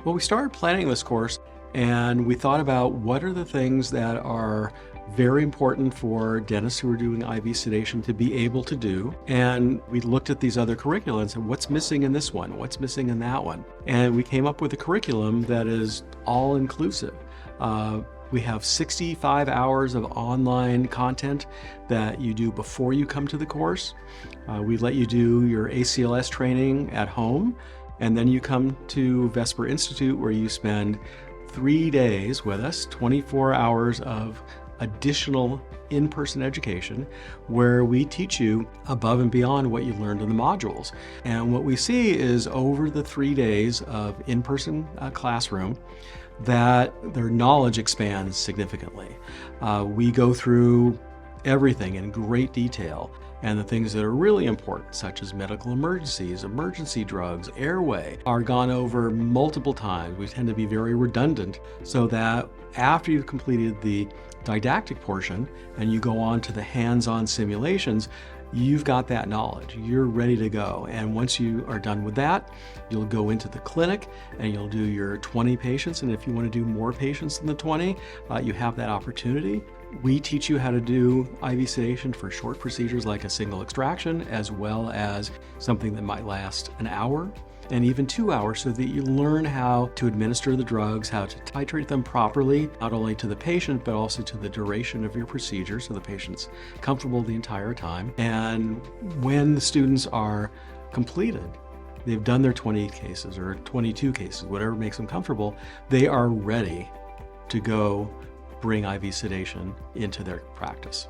Well, we started planning this course and we thought about what are the things that are very important for dentists who are doing IV sedation to be able to do. And we looked at these other curricula and said, what's missing in this one? What's missing in that one? And we came up with a curriculum that is all inclusive. We have 65 hours of online content that you do before you come to the course. We let you do your ACLS training at home, and then you come to Vesper Institute where you spend 3 days with us, 24 hours of additional in-person education where we teach you above and beyond what you learned in the modules. And what we see is over the 3 days of in-person classroom, that their knowledge expands significantly. We go through everything in great detail, and the things that are really important, such as medical emergencies, emergency drugs, airway, are gone over multiple times. We tend to be very redundant so that after you've completed the didactic portion and you go on to the hands-on simulations, you've got that knowledge, you're ready to go. And once you are done with that, you'll go into the clinic and you'll do your 20 patients. And if you want to do more patients than the 20, you have that opportunity. We teach you how to do IV sedation for short procedures like a single extraction, as well as something that might last an hour and even 2 hours, so that you learn how to administer the drugs, how to titrate them properly, not only to the patient, but also to the duration of your procedure, so the patient's comfortable the entire time. And when the students are completed, they've done their 20 cases or 22 cases, whatever makes them comfortable, they are ready to go bring IV sedation into their practice.